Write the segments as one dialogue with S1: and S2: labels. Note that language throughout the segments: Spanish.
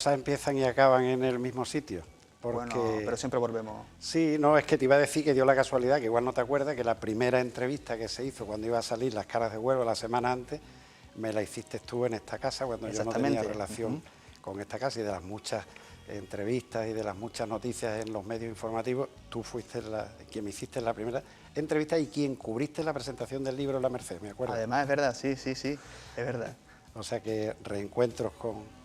S1: cosas empiezan y acaban en el mismo sitio. Porque...
S2: Bueno, pero siempre volvemos.
S1: Sí, no, es que te iba a decir que dio la casualidad, que igual no te acuerdas, que la primera entrevista que se hizo cuando iba a salir Las Caras de Huelva la semana antes, me la hiciste tú en esta casa, cuando yo no tenía relación con esta casa, y de las muchas entrevistas y de las muchas noticias en los medios informativos, tú fuiste quien me hiciste la primera entrevista y quien cubriste la presentación del libro La Merced, me acuerdo.
S2: Además, es verdad, sí, es verdad.
S1: O sea que reencuentros con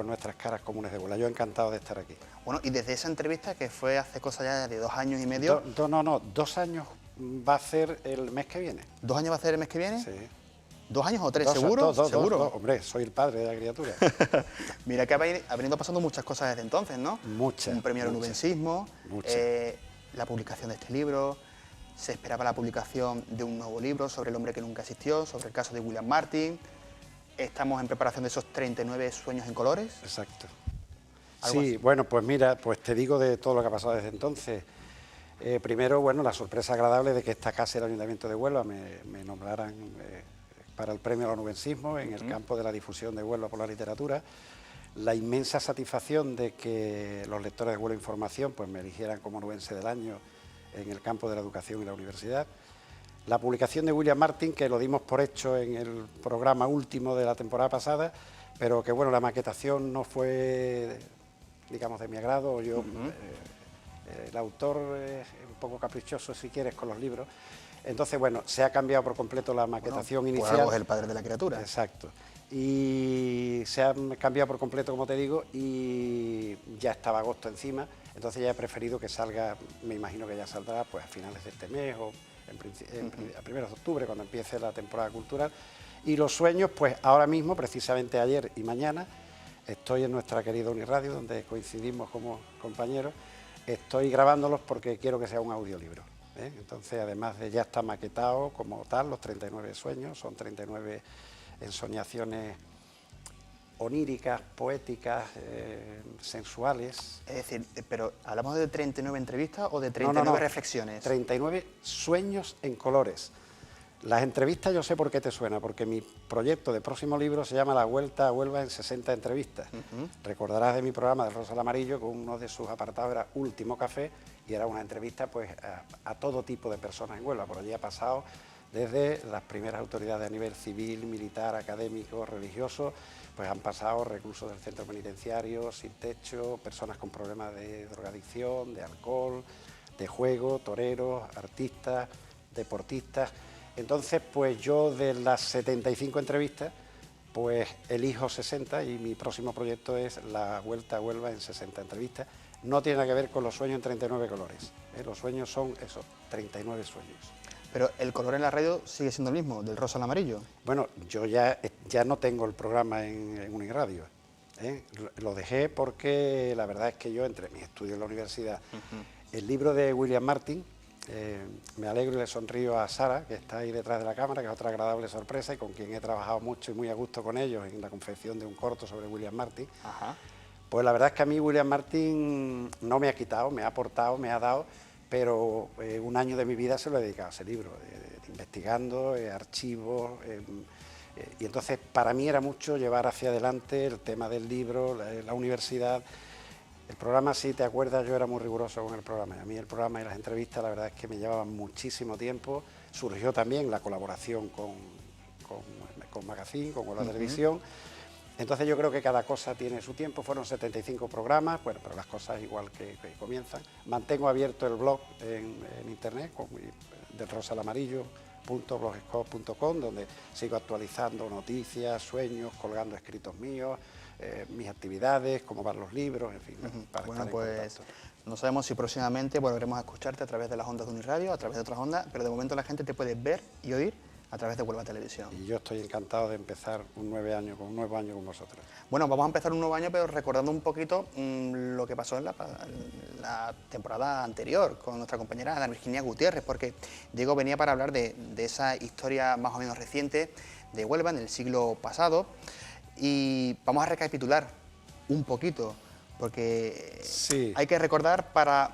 S1: nuestras caras comunes de Huelva. Yo encantado de estar aquí.
S2: Bueno, y desde esa entrevista, que fue hace cosa ya de 2 años y medio...
S1: No, 2 años va a ser el mes que viene.
S2: ¿2 años va a ser el mes que viene?
S1: Sí.
S2: 2 años o 3, ¿seguro? ¿Seguro?
S1: Hombre, soy el padre de la criatura.
S2: Mira que ha venido pasando muchas cosas desde entonces, ¿no?
S1: Muchas.
S2: Un premio al nubensismo, la publicación de este libro, se esperaba la publicación de un nuevo libro sobre el hombre que nunca existió, sobre el caso de William Martin. Estamos en preparación de esos 39 sueños en colores.
S1: Exacto.
S2: Sí,
S1: así. Bueno, pues mira, pues te digo de todo lo que ha pasado desde entonces. Primero, bueno, la sorpresa agradable de que esta casa y el Ayuntamiento de Huelva me nombraran para el premio al nubensismo en el campo de la difusión de Huelva por la literatura. La inmensa satisfacción de que los lectores de Huelva Información pues me eligieran como nubense del año en el campo de la educación y la universidad. La publicación de William Martin, que lo dimos por hecho en el programa último de la temporada pasada, pero que bueno, la maquetación no fue, digamos, de mi agrado. Yo, el autor es un poco caprichoso, si quieres, con los libros. Entonces, bueno, se ha cambiado por completo la maquetación inicial.
S2: Por algo es el padre de la criatura.
S1: Exacto. Y se ha cambiado por completo, como te digo, y ya estaba agosto encima, entonces ya he preferido que salga, me imagino que ya saldrá pues a finales de este mes o a primeros de octubre, cuando empiece la temporada cultural. Y los sueños, pues ahora mismo, precisamente ayer y mañana, estoy en nuestra querida Uniradio, donde coincidimos como compañeros, estoy grabándolos porque quiero que sea un audiolibro. Entonces, además de ya está maquetado como tal, los 39 sueños, son 39 ensoñaciones oníricas, poéticas, sensuales.
S2: Es decir, pero ¿hablamos de 39 entrevistas o de 39 reflexiones?
S1: 39 sueños en colores. Las entrevistas yo sé por qué te suena, porque mi proyecto de próximo libro se llama La Vuelta a Huelva en 60 entrevistas. Recordarás de mi programa de Rosa al Amarillo que uno de sus apartados era Último Café y era una entrevista pues a todo tipo de personas en Huelva. Por allí ha pasado desde las primeras autoridades a nivel civil, militar, académico, religioso, pues han pasado reclusos del centro penitenciario, sin techo, personas con problemas de drogadicción, de alcohol, de juego, toreros, artistas, deportistas. Entonces, pues yo de las 75 entrevistas, pues elijo 60 y mi próximo proyecto es La Vuelta a Huelva en 60 entrevistas. No tiene nada que ver con los sueños en 39 colores. Los sueños son esos, 39 sueños.
S2: Pero el color en la radio sigue siendo el mismo, del rosa al amarillo.
S1: Bueno, yo ya no tengo el programa en Uniradio. Lo dejé porque la verdad es que yo, entre mis estudios en la universidad, el libro de William Martin, me alegro y le sonrío a Sara, que está ahí detrás de la cámara, que es otra agradable sorpresa y con quien he trabajado mucho y muy a gusto con ellos en la confección de un corto sobre William Martin. Pues la verdad es que a mí William Martin no me ha quitado, me ha aportado, me ha dado, pero un año de mi vida se lo he dedicado a ese libro, investigando, archivos, y entonces para mí era mucho llevar hacia adelante el tema del libro, la universidad. El programa, si te acuerdas, yo era muy riguroso con el programa, y a mí el programa y las entrevistas la verdad es que me llevaban muchísimo tiempo. Surgió también la colaboración con Magazine, con la televisión. Entonces yo creo que cada cosa tiene su tiempo, fueron 75 programas, bueno, pero las cosas igual que comienzan. Mantengo abierto el blog en internet, del rosalamarillo.blogspot.com, donde sigo actualizando noticias, sueños, colgando escritos míos, mis actividades, cómo van los libros, en fin, para
S2: bueno,
S1: estar en
S2: pues
S1: contacto.
S2: No sabemos si próximamente volveremos a escucharte a través de las ondas de Uniradio, a través de otras ondas, pero de momento la gente te puede ver y oír a través de Huelva Televisión.
S1: Y yo estoy encantado de empezar un nuevo año con vosotros.
S2: Bueno, vamos a empezar un nuevo año, pero recordando un poquito lo que pasó en la temporada anterior con nuestra compañera Ana Virginia Gutiérrez, porque Diego venía para hablar de esa historia más o menos reciente de Huelva en el siglo pasado, y vamos a recapitular un poquito, porque
S1: sí,
S2: hay que recordar para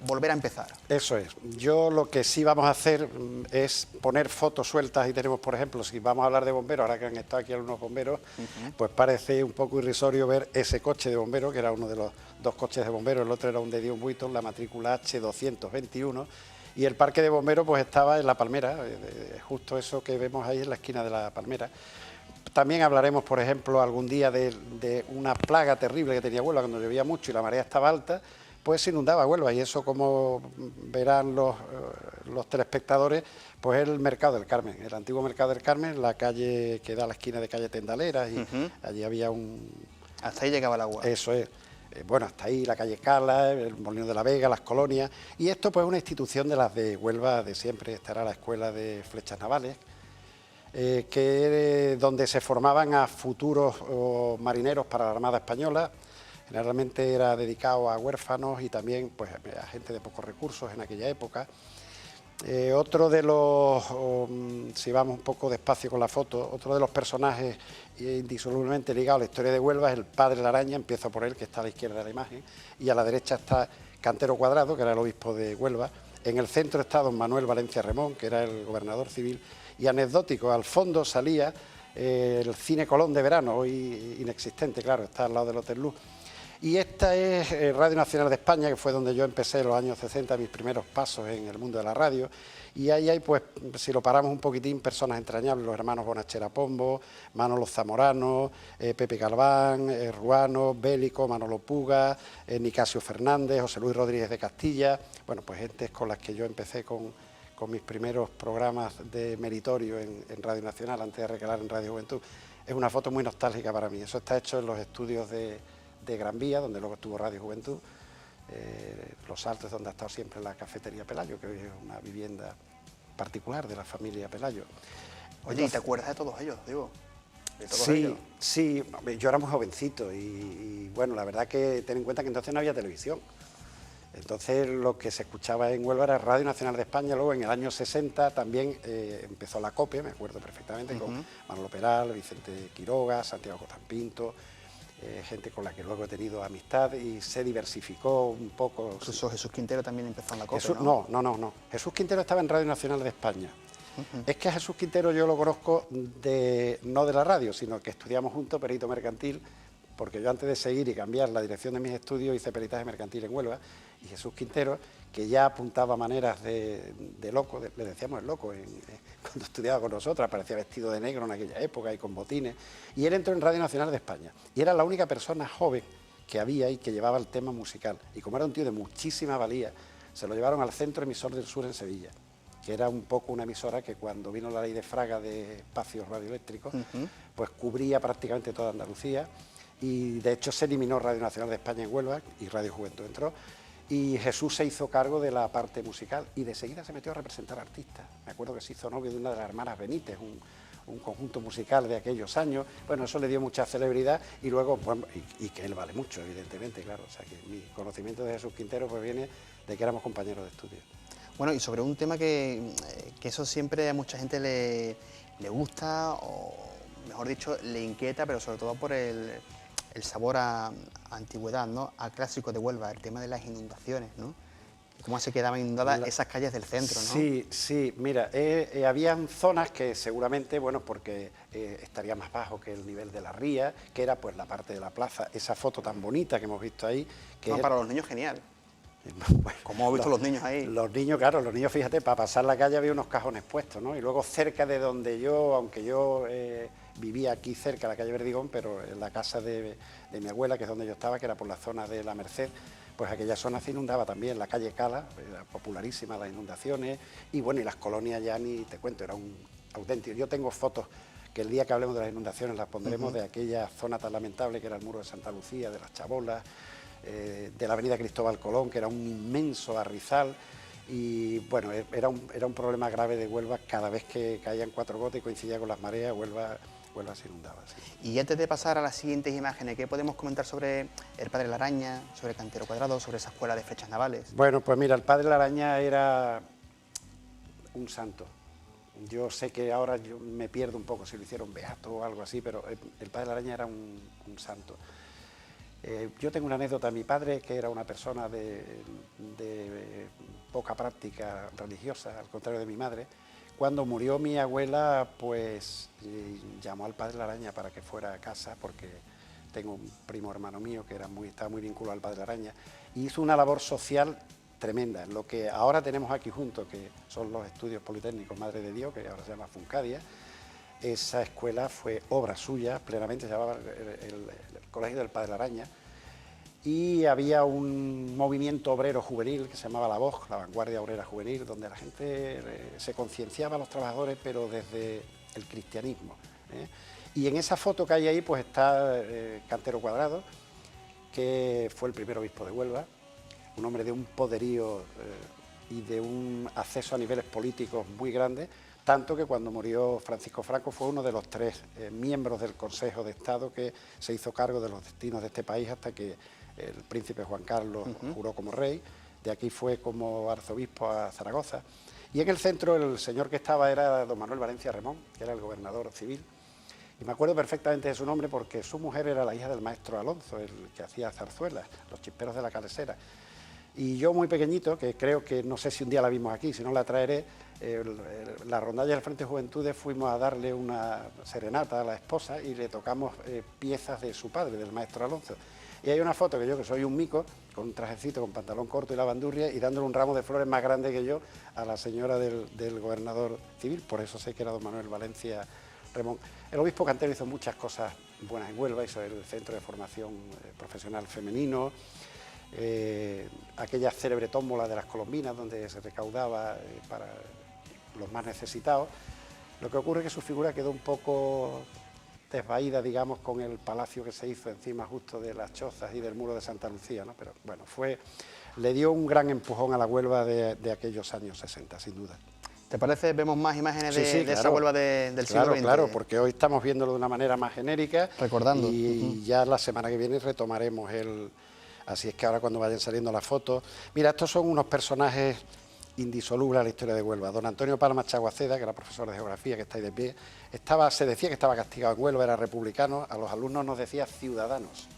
S2: volver a empezar.
S1: Eso es. Yo lo que sí vamos a hacer es poner fotos sueltas y tenemos, por ejemplo, si vamos a hablar de bomberos, ahora que han estado aquí algunos bomberos, pues parece un poco irrisorio ver ese coche de bomberos, que era uno de los dos coches de bomberos, el otro era un de Dion Buiton, la matrícula H221, y el parque de bomberos pues estaba en La Palmera, justo eso que vemos ahí en la esquina de La Palmera. También hablaremos, por ejemplo, algún día de una plaga terrible que tenía Huelva cuando llovía mucho y la marea estaba alta, pues se inundaba Huelva, y eso, como verán los telespectadores, pues es el Mercado del Carmen, el antiguo Mercado del Carmen, la calle que da a la esquina de calle Tendaleras, y allí había un...
S2: Hasta ahí llegaba el agua.
S1: Eso es. Bueno, hasta ahí la calle Cala, el Molino de la Vega, las colonias, y esto pues es una institución de las de Huelva de siempre. Estará la Escuela de Flechas Navales, donde se formaban a futuros marineros para la Armada Española. Generalmente era dedicado a huérfanos y también pues a gente de pocos recursos en aquella época. Otro de los, si vamos un poco despacio con la foto, otro de los personajes indisolublemente ligados a la historia de Huelva es el padre Laraña. Empiezo por él, que está a la izquierda de la imagen, y a la derecha está Cantero Cuadrado, que era el obispo de Huelva. En el centro está don Manuel Valencia Remón, que era el gobernador civil. Y anecdótico, al fondo salía el Cine Colón de verano, hoy inexistente, claro, está al lado del Hotel Luz. Y esta es Radio Nacional de España, que fue donde yo empecé en los años 60, mis primeros pasos en el mundo de la radio. Y ahí hay, pues, si lo paramos un poquitín, personas entrañables, los hermanos Bonachera Pombo, Manolo Zamorano, Pepe Galván, Ruano, Bélico, Manolo Puga, Nicasio Fernández, José Luis Rodríguez de Castilla. Bueno, pues gentes con las que yo empecé con mis primeros programas de meritorio en Radio Nacional, antes de recalar en Radio Juventud. Es una foto muy nostálgica para mí. Eso está hecho en los estudios de Gran Vía, donde luego estuvo Radio Juventud. Los Altos, donde ha estado siempre la cafetería Pelayo, que hoy es una vivienda particular de la familia Pelayo.
S2: Oye, entonces, ¿y te acuerdas de todos ellos, digo? ¿De todos
S1: sí,
S2: ellos?
S1: Sí, yo era muy jovencito y bueno, la verdad que ten en cuenta que entonces no había televisión. Entonces lo que se escuchaba en Huelva era Radio Nacional de España. Luego en el año 60 también empezó la COPE, me acuerdo perfectamente, con Manolo Peral, Vicente Quiroga, Santiago Cotampinto, gente con la que luego he tenido amistad, y se diversificó un poco.
S2: Incluso Jesús Quintero también empezó en la COPE,
S1: Jesús,
S2: ¿no?
S1: No. Jesús Quintero estaba en Radio Nacional de España. Es que a Jesús Quintero yo lo conozco no de la radio, sino que estudiamos juntos perito mercantil, porque yo antes de seguir y cambiar la dirección de mis estudios hice peritaje mercantil en Huelva, y Jesús Quintero, que ya apuntaba maneras de loco, le decíamos el loco, cuando estudiaba con nosotros, aparecía vestido de negro en aquella época y con botines, y él entró en Radio Nacional de España, y era la única persona joven que había y que llevaba el tema musical, y como era un tío de muchísima valía, se lo llevaron al Centro Emisor del Sur en Sevilla, que era un poco una emisora que cuando vino la ley de Fraga de espacios radioeléctricos, pues cubría prácticamente toda Andalucía, y de hecho se eliminó Radio Nacional de España en Huelva y Radio Juventud entró, y Jesús se hizo cargo de la parte musical y de seguida se metió a representar artistas. Me acuerdo que se hizo novio de una de las hermanas Benítez, un conjunto musical de aquellos años. Bueno, eso le dio mucha celebridad y luego, bueno, y que él vale mucho, evidentemente, claro. O sea, que mi conocimiento de Jesús Quintero pues viene de que éramos compañeros de estudio.
S2: Bueno, y sobre un tema que eso siempre a mucha gente le gusta, o mejor dicho, le inquieta, pero sobre todo por el sabor a antigüedad, ¿no? A clásico de Huelva, el tema de las inundaciones, ¿no? Cómo se quedaban inundadas esas calles del centro, ¿no?
S1: Sí, mira, habían zonas que seguramente, bueno, porque estaría más bajo que el nivel de la ría, que era pues la parte de la plaza, esa foto tan bonita que hemos visto ahí. Que
S2: no, para los niños genial. Bueno, como hemos visto los niños ahí.
S1: Los niños, claro, fíjate, para pasar la calle había unos cajones puestos, ¿no? Y luego cerca de donde yo, aunque yo vivía aquí cerca, de la calle Verdigón, pero en la casa de mi abuela, que es donde yo estaba, que era por la zona de la Merced, pues aquella zona se inundaba también, la calle Cala, era popularísima las inundaciones, y bueno, y las colonias ya ni te cuento, era un auténtico. Yo tengo fotos que el día que hablemos de las inundaciones las pondremos, de aquella zona tan lamentable que era el Muro de Santa Lucía, de las Chabolas, de la avenida Cristóbal Colón, que era un inmenso arrizal, y bueno, era un problema grave de Huelva. Cada vez que caían 4 gotas y coincidía con las mareas, Huelva se inundaba. Sí.
S2: Y antes de pasar a las siguientes imágenes, ¿qué podemos comentar sobre el padre Laraña, sobre Cantero Cuadrado, sobre esa escuela de flechas navales?
S1: Bueno, pues mira, el padre Laraña era un santo. Yo sé que ahora yo me pierdo un poco si lo hicieron beato o algo así, pero el padre Laraña era un santo. Yo tengo una anécdota. Mi padre, que era una persona de poca práctica religiosa, al contrario de mi madre, cuando murió mi abuela, pues llamó al padre Laraña para que fuera a casa, porque tengo un primo hermano mío que estaba muy vinculado al padre Laraña, y hizo una labor social tremenda. Lo que ahora tenemos aquí junto, que son los estudios politécnicos Madre de Dios, que ahora se llama Funcadia, esa escuela fue obra suya plenamente, se llamaba el Colegio del Padre Laraña, y había un movimiento obrero juvenil que se llamaba la VOJ, la Vanguardia Obrera Juvenil, donde la gente se concienciaba a los trabajadores, pero desde el cristianismo, ¿eh? Y en esa foto que hay ahí pues está Cantero Cuadrado, que fue el primer obispo de Huelva, un hombre de un poderío y de un acceso a niveles políticos muy grandes, tanto que cuando murió Francisco Franco fue uno de los 3 miembros del Consejo de Estado que se hizo cargo de los destinos de este país hasta que el príncipe Juan Carlos juró como rey. De aquí fue como arzobispo a Zaragoza. Y en el centro el señor que estaba era don Manuel Valencia Remón, que era el gobernador civil. Y me acuerdo perfectamente de su nombre porque su mujer era la hija del maestro Alonso, el que hacía zarzuelas, los chisperos de la Calesera. Y yo muy pequeñito, que creo que no sé si un día la vimos aquí, si no la traeré, la rondalla del Frente de Juventudes fuimos a darle una serenata a la esposa y le tocamos piezas de su padre, del maestro Alonso. Y hay una foto que yo, que soy un mico, con un trajecito, con pantalón corto y la bandurria, y dándole un ramo de flores más grande que yo a la señora del gobernador civil, por eso sé que era don Manuel Valencia Remón. El obispo Cantero hizo muchas cosas buenas en Huelva, hizo el centro de formación profesional femenino, aquella célebre tómbola de las colombinas donde se recaudaba para los más necesitados. Lo que ocurre es que su figura quedó un poco desvaída, digamos, con el palacio que se hizo encima justo de las chozas y del muro de Santa Lucía, ¿no? Pero bueno, le dio un gran empujón a la Huelva de aquellos años 60, sin duda.
S2: ¿Te parece? Vemos más imágenes de
S1: claro,
S2: esa Huelva del siglo XX.
S1: Claro, porque hoy estamos viéndolo de una manera más genérica.
S2: Recordando.
S1: Y ya la semana que viene retomaremos Así es que ahora cuando vayan saliendo las fotos... Mira, estos son unos personajes indisolubles a la historia de Huelva. Don Antonio Palma Chaguaceda, que era profesor de geografía, que está ahí de pie, se decía que estaba castigado en Huelva, era republicano, a los alumnos nos decía ciudadanos.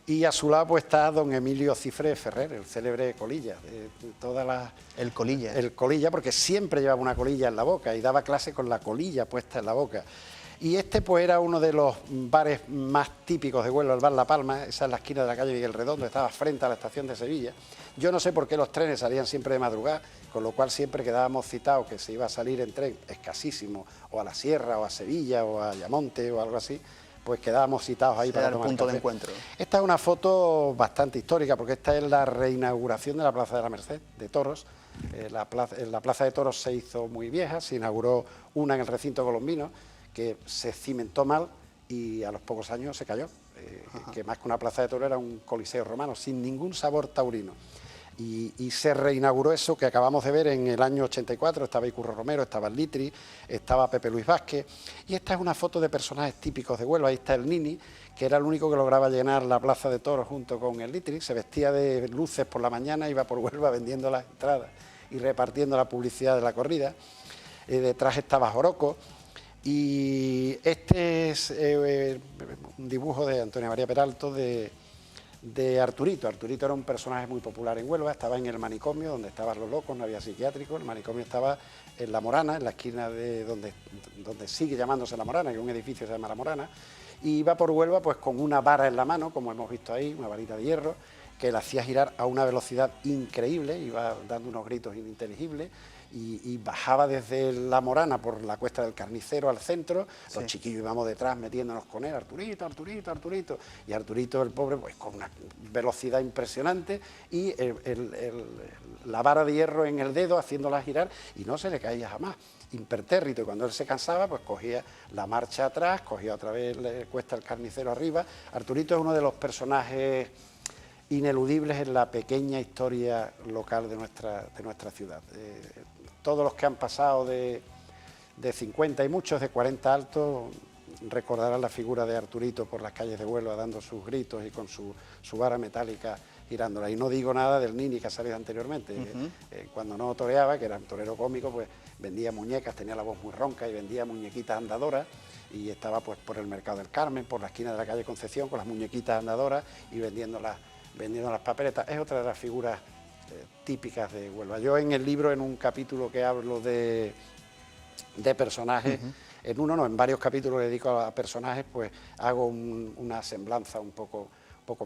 S1: Y a su lado pues está don Emilio Cifré Ferrer, el célebre colilla.
S2: El colilla.
S1: El colilla, porque siempre llevaba una colilla en la boca y daba clase con la colilla puesta en la boca. Y este pues era uno de los bares más típicos de Huelva, el bar La Palma, esa es la esquina de la calle Miguel Redondo, estaba frente a la estación de Sevilla. Yo no sé por qué los trenes salían siempre de madrugada, con lo cual siempre quedábamos citados que se iba a salir en tren escasísimo, o a la Sierra, o a Sevilla, o a Ayamonte, o algo así, pues quedábamos citados ahí para tomar
S2: el punto
S1: café.
S2: de encuentro.
S1: Esta es una foto bastante histórica, porque esta es la reinauguración de la Plaza de la Merced, de Toros. La Plaza de Toros se hizo muy vieja, se inauguró una en el recinto colombino, que se cimentó mal y a los pocos años se cayó, que más que una plaza de toros era un coliseo romano, sin ningún sabor taurino. Y se reinauguró eso que acabamos de ver en el año 84, estaba Icurro Romero, estaba el Litri, estaba Pepe Luis Vázquez, y esta es una foto de personajes típicos de Huelva. Ahí está el Nini, que era el único que lograba llenar la plaza de toros junto con el Litri, se vestía de luces por la mañana, iba por Huelva vendiendo las entradas y repartiendo la publicidad de la corrida. Detrás estaba Joroco. Y este es un dibujo de Antonio María Peralto de Arturito. Arturito era un personaje muy popular en Huelva, estaba en el manicomio donde estaban los locos, no había psiquiátrico, el manicomio estaba en La Morana, en la esquina de donde sigue llamándose La Morana, que es un edificio que se llama La Morana, y iba por Huelva pues con una vara en la mano, como hemos visto ahí, una varita de hierro, que la hacía girar a una velocidad increíble, iba dando unos gritos ininteligibles, y bajaba desde La Morana por la Cuesta del Carnicero al centro, sí. Los chiquillos íbamos detrás metiéndonos con él, Arturito, Arturito, Arturito, y Arturito el pobre pues con una velocidad impresionante y la vara de hierro en el dedo haciéndola girar y no se le caía jamás, impertérrito, y cuando él se cansaba pues cogía la marcha atrás, cogía otra vez la Cuesta del Carnicero arriba. Arturito es uno de los personajes ineludibles en la pequeña historia local de nuestra ciudad. Todos los que han pasado de 50 y muchos de 40 altos recordarán la figura de Arturito por las calles de Huelva dando sus gritos y con su vara metálica girándola. Y no digo nada del Nini que ha salido anteriormente. Cuando no toreaba, que era un torero cómico, pues vendía muñecas, tenía la voz muy ronca y vendía muñequitas andadoras y estaba pues por el Mercado del Carmen, por la esquina de la calle Concepción, con las muñequitas andadoras y vendiendo las papeletas. Es otra de las figuras típicas de Huelva. Yo en el libro, en un capítulo que hablo de personajes, en varios capítulos que dedico a personajes, pues hago una semblanza un poco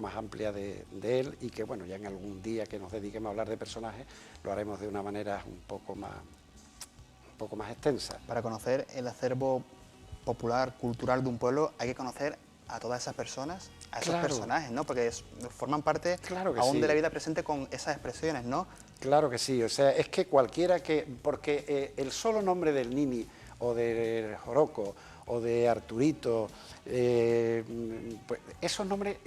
S1: más amplia de él, y que bueno, ya en algún día que nos dediquemos a hablar de personajes, lo haremos de una manera un poco más extensa.
S2: Para conocer el acervo popular, cultural de un pueblo, hay que conocer a todas esas personas, a esos personajes, ¿no? Porque forman parte aún de la vida presente con esas expresiones, ¿no?
S1: Claro que sí, o sea, es que cualquiera porque el solo nombre del Nini, o del Joroco, o de Arturito, pues esos nombres,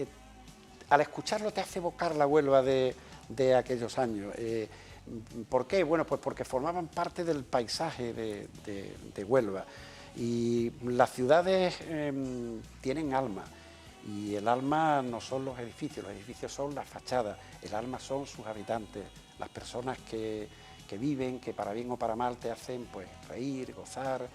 S1: al escucharlo te hace evocar la Huelva de aquellos años. ¿Por qué? Bueno, pues porque formaban parte del paisaje de Huelva. Y las ciudades tienen alma, y el alma no son los edificios son las fachadas, el alma son sus habitantes, las personas que viven, que para bien o para mal te hacen pues reír, gozar,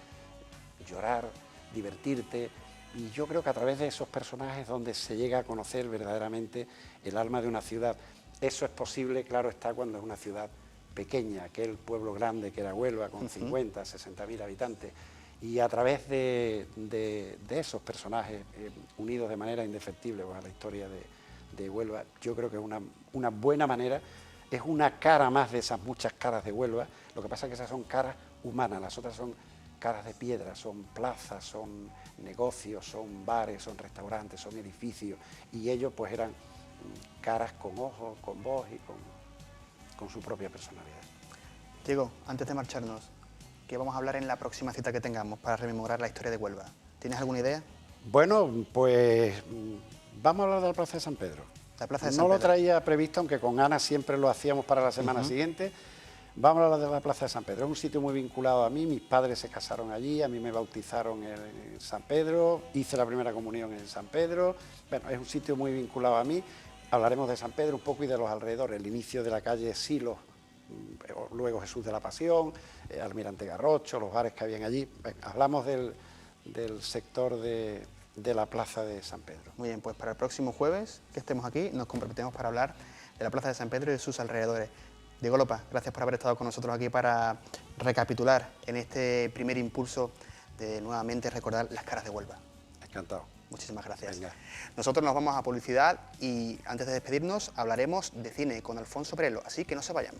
S1: llorar, divertirte. Y yo creo que a través de esos personajes es donde se llega a conocer verdaderamente el alma de una ciudad. Eso es posible, claro está, cuando es una ciudad pequeña, aquel pueblo grande que era Huelva, con 50, 60.000 habitantes. Y a través de esos personajes, unidos de manera indefectible a la historia de Huelva, yo creo que es una buena manera, es una cara más de esas muchas caras de Huelva. Lo que pasa es que esas son caras humanas, las otras son caras de piedra, son plazas, son negocios, son bares, son restaurantes, son edificios, y ellos pues eran caras con ojos, con voz y con su propia personalidad.
S2: Diego, antes de marcharnos, ¿qué vamos a hablar en la próxima cita que tengamos para rememorar la historia de Huelva? ¿Tienes alguna idea?
S1: Bueno, pues vamos a hablar de la Plaza de San Pedro.
S2: La Plaza de San
S1: No
S2: Pedro.
S1: lo traía previsto, aunque con Ana siempre lo hacíamos para la semana siguiente. Vamos a hablar de la Plaza de San Pedro. Es un sitio muy vinculado a mí, mis padres se casaron allí, a mí me bautizaron en San Pedro, hice la primera comunión en San Pedro. Bueno, es un sitio muy vinculado a mí. Hablaremos de San Pedro un poco y de los alrededores, el inicio de la calle Silos, luego Jesús de la Pasión, Almirante Garrocho, los bares que habían allí. Bueno, hablamos del sector de la Plaza de San Pedro.
S2: Muy bien, pues para el próximo jueves que estemos aquí nos comprometemos para hablar de la Plaza de San Pedro y de sus alrededores. Diego Lopa, gracias por haber estado con nosotros aquí para recapitular en este primer impulso de nuevamente recordar las caras de Huelva.
S1: Encantado.
S2: Muchísimas gracias.
S1: Venga.
S2: Nosotros nos vamos a publicidad y antes de despedirnos hablaremos de cine con Alfonso Prelo, así que no se vayan.